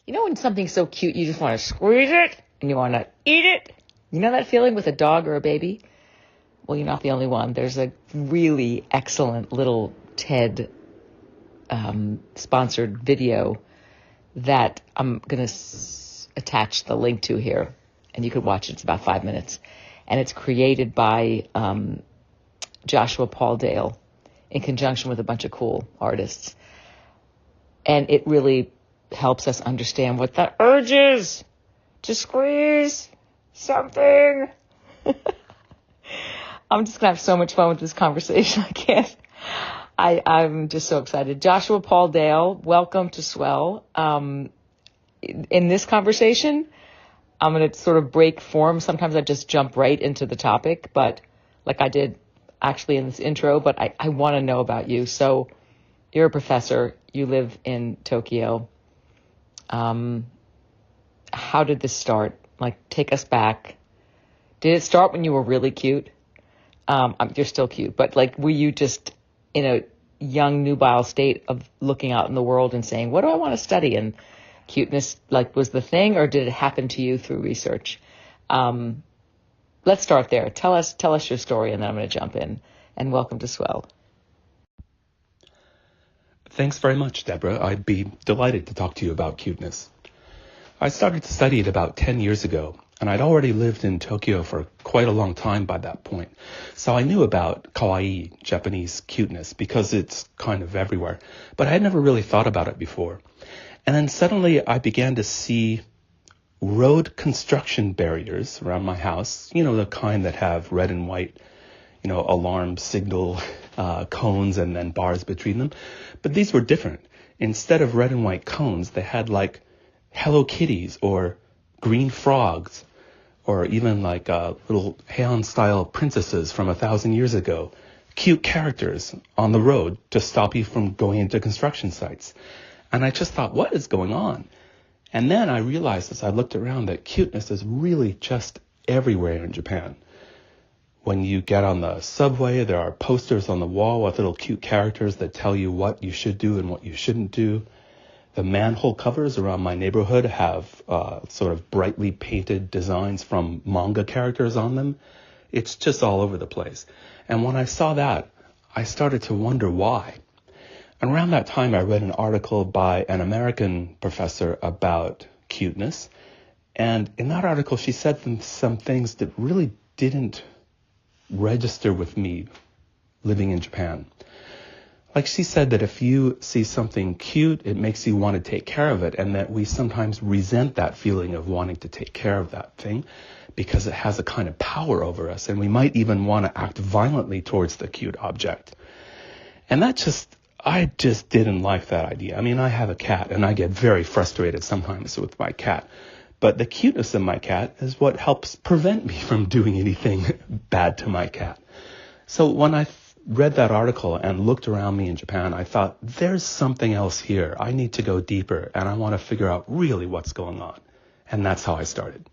You know when something's so cute, you just want to squeeze it and you want to eat it? You know that feeling with a dog or a baby? Well, you're not the only one. There's a really excellent little TED sponsored video that I'm going to attach the link to here, and you could watch it. It's about 5 minutes. And it's created by Joshua Paul Dale in conjunction with a bunch of cool artists. And it really helps us understand what the urge is to squeeze something. I'm just going to have so much fun with this conversation. I'm just so excited. Joshua Paul Dale, welcome to Swell. In this conversation, I'm going to sort of break form. Sometimes I just jump right into the topic, but like I did actually in this intro, but I want to know about you. So you're a professor. You live in Tokyo. How did this start? Like, take us back. Did it start when you were really cute? You're still cute, but like, were you just in a young nubile state of looking out in the world and saying, what do I want to study? And cuteness like was the thing, or did it happen to you through research? Let's start there. Tell us your story, and then I'm going to jump in. And welcome to Swell. Thanks very much, Deborah. I'd be delighted to talk to you about cuteness. I started to study it about 10 years ago, and I'd already lived in Tokyo for quite a long time by that point. So I knew about kawaii, Japanese cuteness, because it's kind of everywhere. But I had never really thought about it before. And then suddenly I began to see road construction barriers around my house, the kind that have red and white, alarm signal cones and then bars between them. But these were different. Instead of red and white cones, they had like Hello Kitties or green frogs, or even like little Heian-style princesses from 1,000 years ago. Cute characters on the road to stop you from going into construction sites. And I just thought, what is going on? And then I realized as I looked around that cuteness is really just everywhere in Japan. When you get on the subway, there are posters on the wall with little cute characters that tell you what you should do and what you shouldn't do. The manhole covers around my neighborhood have sort of brightly painted designs from manga characters on them. It's just all over the place. And when I saw that, I started to wonder why. And around that time, I read an article by an American professor about cuteness. And in that article, she said some things that really didn't register with me living in Japan. Like, she said that if you see something cute, it makes you want to take care of it, and that we sometimes resent that feeling of wanting to take care of that thing because it has a kind of power over us, and we might even want to act violently towards the cute object. And I just didn't like that idea. I mean, I have a cat, and I get very frustrated sometimes with my cat. But the cuteness of my cat is what helps prevent me from doing anything bad to my cat. So when I read that article and looked around me in Japan, I thought, there's something else here. I need to go deeper, and I want to figure out really what's going on. And that's how I started.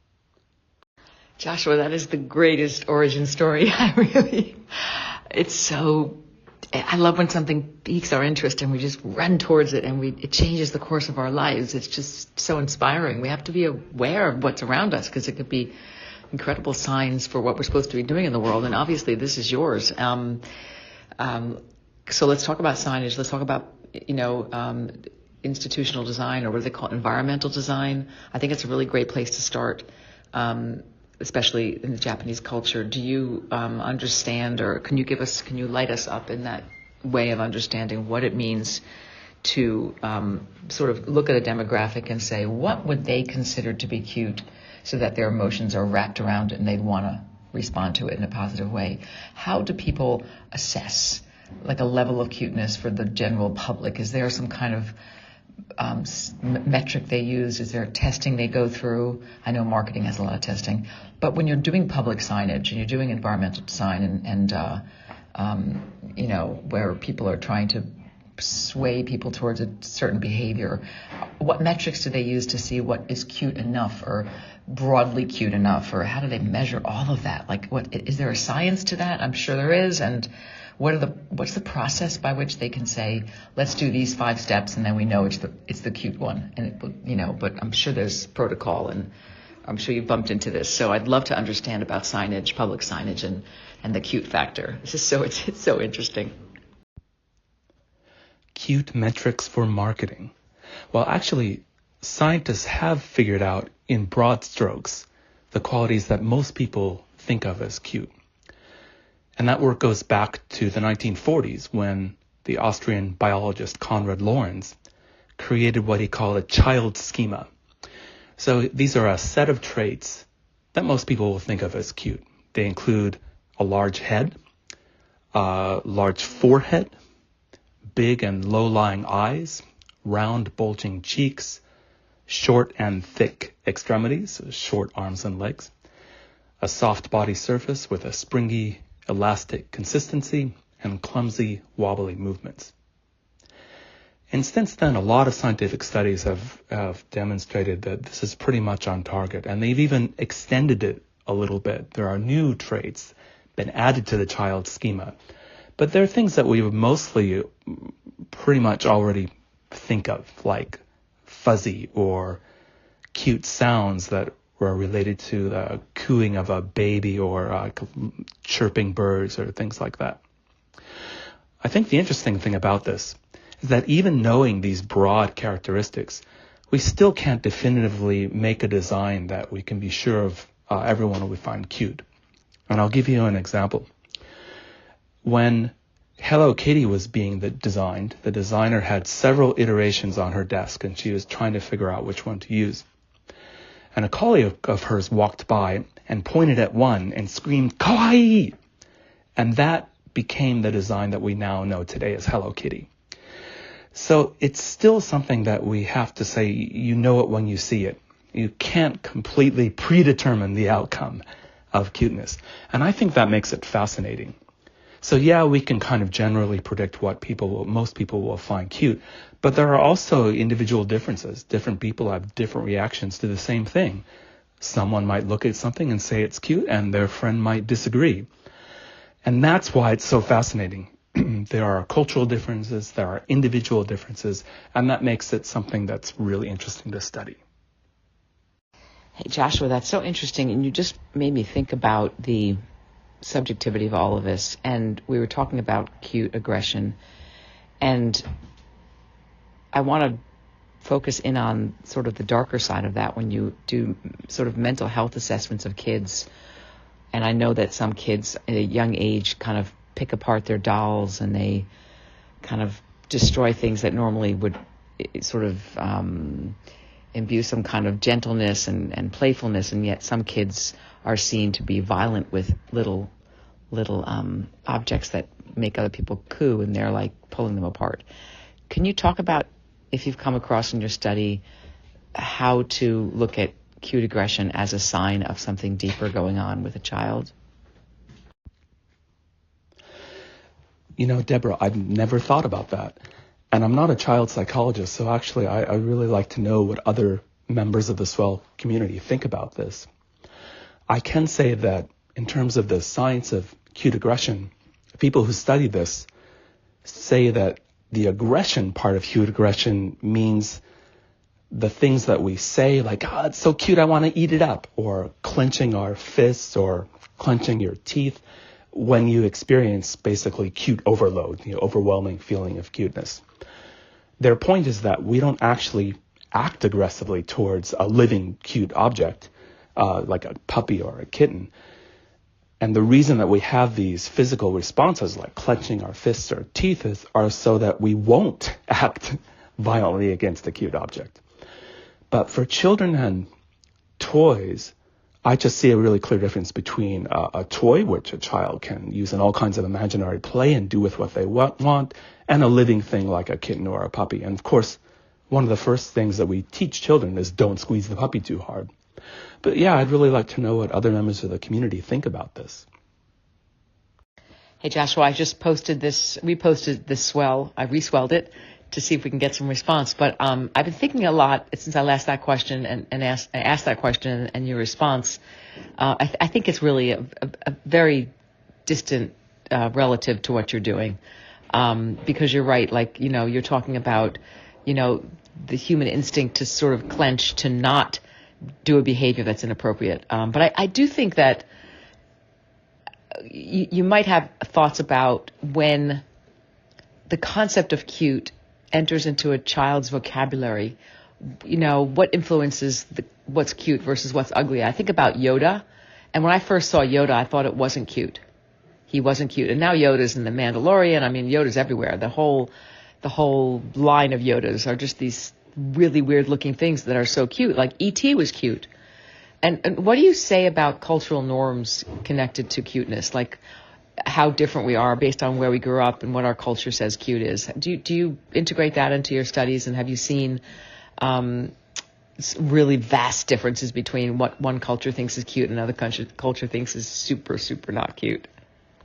Joshua, that is the greatest origin story. I love when something piques our interest and we just run towards it and it changes the course of our lives. It's just so inspiring. We have to be aware of what's around us because it could be incredible signs for what we're supposed to be doing in the world. And obviously this is yours. So let's talk about signage. Let's talk about, institutional design, or what do they call it? Environmental design. I think it's a really great place to start, especially in the Japanese culture. Do you understand, or can you light us up in that way of understanding what it means to sort of look at a demographic and say, what would they consider to be cute so that their emotions are wrapped around it and they'd want to respond to it in a positive way? How do people assess like a level of cuteness for the general public? Is there some kind of metric they use? Is there testing they go through? I know marketing has a lot of testing, but when you're doing public signage and you're doing environmental design and where people are trying to sway people towards a certain behavior, what metrics do they use to see what is cute enough or broadly cute enough, or how do they measure all of that? Like, what is there a science to that? I'm sure there is. And what's the process by which they can say, let's do these 5 steps, and then we know it's the cute one, and but I'm sure there's protocol, and I'm sure you bumped into this. So I'd love to understand about signage, public signage, and the cute factor. It's so interesting. Cute metrics for marketing. Well, actually, scientists have figured out in broad strokes the qualities that most people think of as cute. And that work goes back to the 1940s when the Austrian biologist Konrad Lorenz created what he called a child schema. So these are a set of traits that most people will think of as cute. They include a large head, a large forehead, big and low-lying eyes, round bulging cheeks, short and thick extremities, short arms and legs, a soft body surface with a springy, elastic consistency, and clumsy, wobbly movements. And since then, a lot of scientific studies have demonstrated that this is pretty much on target, and they've even extended it a little bit. There are new traits been added to the child schema, but there are things that we would mostly pretty much already think of, like fuzzy or cute sounds that were related to the cooing of a baby or chirping birds or things like that. I think the interesting thing about this is that even knowing these broad characteristics, we still can't definitively make a design that we can be sure of everyone will find cute. And I'll give you an example. When Hello Kitty was being designed, the designer had several iterations on her desk, and she was trying to figure out which one to use. And a colleague of hers walked by and pointed at one and screamed, "Kawaii!" And that became the design that we now know today as Hello Kitty. So it's still something that we have to say, you know it when you see it. You can't completely predetermine the outcome of cuteness. And I think that makes it fascinating. So yeah, we can kind of generally predict what most people will find cute, but there are also individual differences. Different people have different reactions to the same thing. Someone might look at something and say it's cute, and their friend might disagree. And that's why it's so fascinating. There are cultural differences, there are individual differences, and that makes it something that's really interesting to study. Hey, Joshua, that's so interesting, and you just made me think about the subjectivity of all of this. And we were talking about cute aggression, and I want to focus in on sort of the darker side of that when you do sort of mental health assessments of kids. And I know that some kids at a young age kind of pick apart their dolls, and they kind of destroy things that normally would sort of imbue some kind of gentleness and playfulness, and yet some kids are seen to be violent with little objects that make other people coo, and they're like pulling them apart. Can you talk about, if you've come across in your study, how to look at cute aggression as a sign of something deeper going on with a child? You know, Deborah, I've never thought about that. And I'm not a child psychologist, so actually I really like to know what other members of the Swell community think about this. I can say that in terms of the science of cute aggression, people who study this say that the aggression part of cute aggression means the things that we say, like, "Oh, it's so cute, I want to eat it up," or clenching our fists or clenching your teeth, when you experience basically cute overload, the overwhelming feeling of cuteness. Their point is that we don't actually act aggressively towards a living cute object, like a puppy or a kitten. And the reason that we have these physical responses, like clenching our fists or teeth, are so that we won't act violently against a cute object. But for children and toys, I just see a really clear difference between a toy, which a child can use in all kinds of imaginary play and do with what they want, and a living thing like a kitten or a puppy. And of course, one of the first things that we teach children is don't squeeze the puppy too hard. But yeah, I'd really like to know what other members of the community think about this. Hey, Joshua, I just reposted this swell. I reswelled it to see if we can get some response. But I've been thinking a lot since I asked that question and asked that question and your response. I think it's really a very distant relative to what you're doing. Because you're right, like, you're talking about, the human instinct to sort of clench, to not do a behavior that's inappropriate. But I do think that you might have thoughts about when the concept of cute enters into a child's vocabulary, what influences what's cute versus what's ugly. I think about Yoda, and when I first saw Yoda, I thought it wasn't cute. He wasn't cute. And now Yoda's in The Mandalorian. I mean, Yoda's everywhere. The whole line of Yodas are just these really weird looking things that are so cute. Like E.T. was cute. And what do you say about cultural norms connected to cuteness? Like how different we are based on where we grew up and what our culture says cute is. Do you integrate that into your studies, and have you seen really vast differences between what one culture thinks is cute and another culture thinks is super, super not cute?